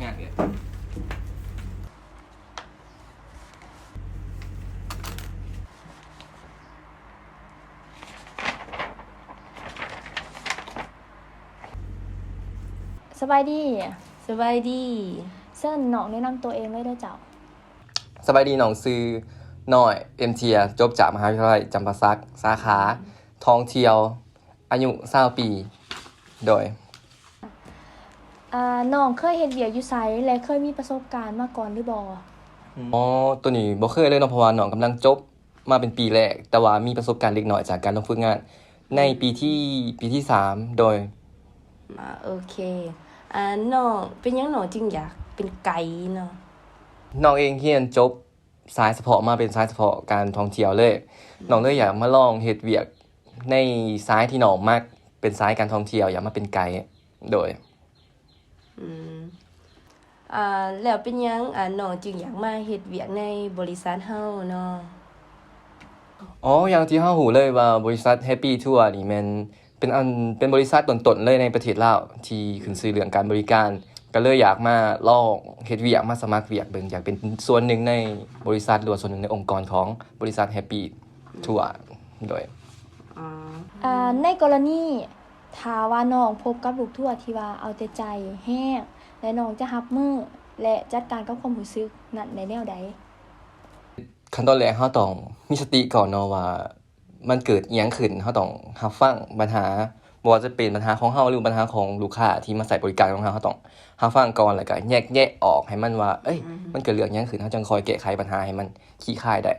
งานเนี่ยสบายดีสบายดี เซิ่นน้องแนะนำตัวเองเลยเด้อเจ้า สบายดีน้องซื้อน้อยเทียจบจากมหาวิทยาลัยจำปาสักสาขาท่องเที่ยวอายุ20 ปีโดย น้องเคยเฮ็ดเวียกอยู่ไสและเคยมีประสบการณ์มาก่อนหรือบ่ อ๋อตัวนี้บ่เคยเลยเนาะเพราะว่าน้องกำลังจบมาเป็นปีแรกแต่ว่ามีประสบการณ์เล็กน้อยจากการลงฝึกงานในปีที่3โดย โอเคน้องเป็นหยังน้องจึงอยากเป็นไกด์เนาะ น้องเองเรียนจบสายเฉพาะมาเป็นสายเฉพาะการท่องเที่ยวเลยน้องเลยอยากมาลองเฮ็ดเวียกในสายที่น้องมักเป็นสายการท่องเที่ยวอยากมาเป็นไกด์โดย อืมแล้วเป็นหยังน้องจึงอยากมาเฮ็ดเวียกในบริษัทเฮาเนาะ อ๋ออย่างที่เรารู้เลยว่าบริษัท Happy Tour นี่แม่นเป็นบริษัทต้นๆเลยในประเทศลาวที่ขึ้นชื่อเรื่องการบริการก็เลยอยากมาลองเฮ็ดเวียกมาสมัครเวียกเบิ่งอยากเป็นส่วนหนึ่งในบริษัทหรือว่าส่วนหนึ่งในองค์กรของบริษัท Happy Tour โดย ในกรณีถ้าว่าน้องพบกับลูกทัวร์ที่ว่าเอาแต่ใจแห้งและน้องจะรับมือและจัดการกับความรู้สึกนั้นในแนวใด ขั้นตอนแรกเราต้องมีสติก่อนเนาะว่ามันเกิดอิหยังขึ้นเราต้องรับฟังปัญหาบ่ว่าจะเป็นปัญหาของเราหรือปัญหาของลูกค้าที่มาใช้บริการของเราต้องรับฟังก่อนแล้วก็แยกแยะออกให้มันว่าเอ้ยมันเกิดเรื่องอิหยังขึ้นเราจังคอยแก้ไขปัญหาให้มันคลี่คลายได้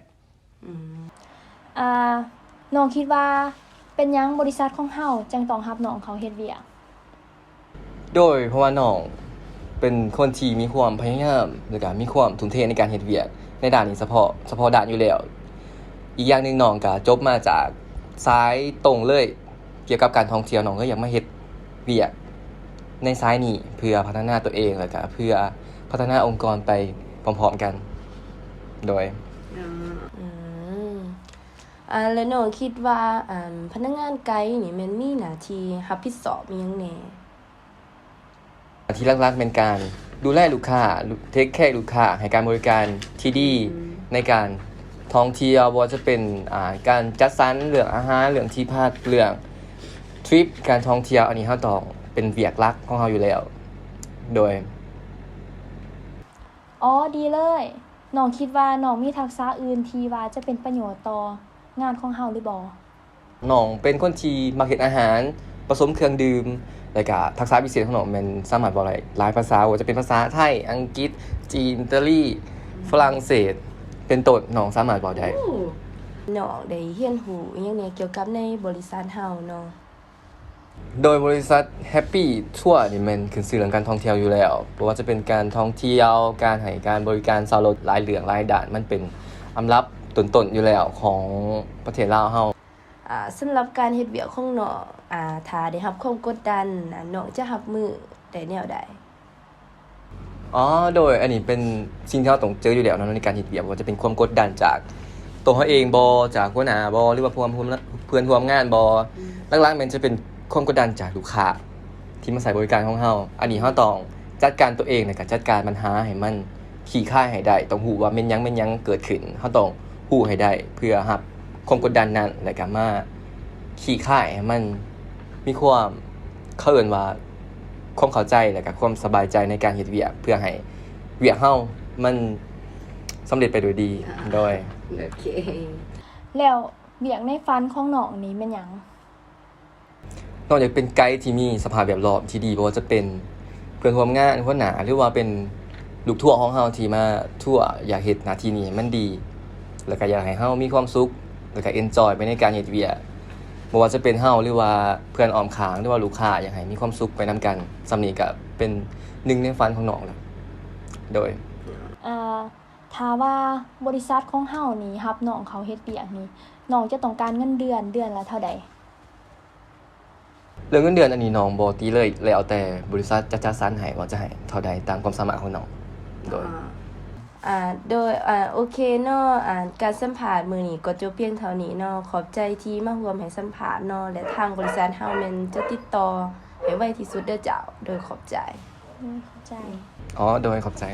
น้องคิดว่าเป็นหยังบริษัทของเฮาจังต้องรับน้องเขาเฮ็ดเวียก โดยเพราะว่าน้องเป็นคนที่มีความพยายามแล้วก็มีความทุ่มเทในการเฮ็ดเวียกในด้านนี้เฉพาะด้านอยู่แล้วอีกอย่างหนึงน้องก็จบมาจากสายตรงเลยเกี่ยวกับการท่องเที่ยวน้องก็อยากมาเฮ็ดเวียกในสายนี้เพื่อพัฒนาตัวเองแล้วก็เพื่อพัฒนาองค์กรไปพร้อมๆกันโดย แล้วน้องคิดว่าพนักงานไกด์นี่แม่นมีหน้าที่รับผิดชอบอิหยังแหน่ ที่หลักๆเป็นการดูแลลูกค้าเทคแคร์ลูกค้าให้การบริการที่ดีในการท่องเที่ยวบ่ว่าจะเป็นการจัดสรรเรื่องอาหารเรื่องที่พักเรื่องทริปการท่องเที่ยวอันนี้เราต้องเป็นเวียกหลักของเราอยู่แล้วโดย อ๋อดีเลยน้องคิดว่าน้องมีทักษะอื่นที่ว่าจะเป็นประโยชน์ต่องานของเฮาหรือบ่ น้องเป็นคนที่มักเฮ็ดอาหารผสมเครื่องดื่มแล้วก็ทักษะพิเศษของน้องแม่นสามารถเว้าได้หลายภาษาว่าจะเป็นภาษาไทยอังกฤษจีนอิตาลีฝรั่งเศสเป็นต้นน้องสามารถเว้าได้ น้องได้เรียนรู้อิหยังแหน่เกี่ยวกับในบริษัทเฮาเนาะ โดยบริษัท Happy Tour นี่มันขึ้นชื่อเรื่องการท่องเที่ยวอยู่แล้วบ่ว่าจะเป็นการท่องเที่ยวการให้การบริการสาวรถหลายเรื่องหลายด้านมันเป็นอันดับต้นๆอยู่แล้วของประเทศลาวเฮา สำหรับการเฮ็ดเวียกของน้องถ้าได้รับความกดดันน้องจะรับมือได้แนวใด อ๋อโดยอันนี้เป็นสิ่งที่เราต้องเจออยู่แล้วเนาะในการเฮ็ดเวียกบ่ว่าจะเป็นความกดดันจากตัวเราเองบ่จากหัวหน้าบ่หรือว่าเพื่อนร่วมงานบ่หลักๆมันจะเป็นความกดดันจากลูกค้าที่มาใช้บริการของเราอันนี้เราต้องจัดการตัวเองแล้วก็จัดการปัญหาให้มันคลี่คลายให้ได้ต้องรู้ว่าแม่นหยังเกิดขึ้นเราต้องรู้ให้ได้เพื่อรับความกดดันนั้นแล้วก็มาคลี่คลายให้มันมีความเขาเอิ้นว่าความเข้าใจแล้วก็ความสบายใจในการเฮ็ดเวียกเพื่อให้เวียกเฮามันสำเร็จไปโดยดีโดย โอเค แล้วเวียกในฝันของน้องนี่แม่นหยัง นอกจากเป็นไกด์ที่มีสภาพแวดล้อมที่ดีบ่ว่าจะเป็นเพื่อนร่วมงานหัวหน้าหรือว่าเป็นลูกทัวร์ของเฮาที่มาทัวร์อยากเฮ็ดหน้าที่นี้ให้มันดีแล้วก็อยากให้เฮามีความสุขแล้วก็เอนจอยไปในการเฮ็ดเวียกบ่ว่าจะเป็นเฮาหรือว่าเพื่อนอ้อมข้างหรือว่าลูกค้าอยากให้มีความสุขไปนํกันส่ำนี้ก็เป็นหนึ่งในฝันของน้องแหละโดย ถ้าว่าบริษัทของเฮานี่รับน้องเขาเฮ็ดเวียกนี่น้องจะต้องการเงินเดือนละเท่าใด เรื่องเงินเดือนอันนี้น้องบ่ตีเลยแล้วแต่บริษัทจะจัดสรรให้ว่าจะให้เท่าใดตามความสามารถของน้องโดย โอเคเนาะการสัมภาษณ์มื้อนี้ก็จบเพียงเท่านี้เนาะขอบใจที่มาร่วมให้สัมภาษณ์เนาะและทางบริษัทเฮาแม่นจะติดต่อให้ไวที่สุดเด้อเจ้าโดยขอบใจ เข้าใจ อ๋อโดยขอบใจ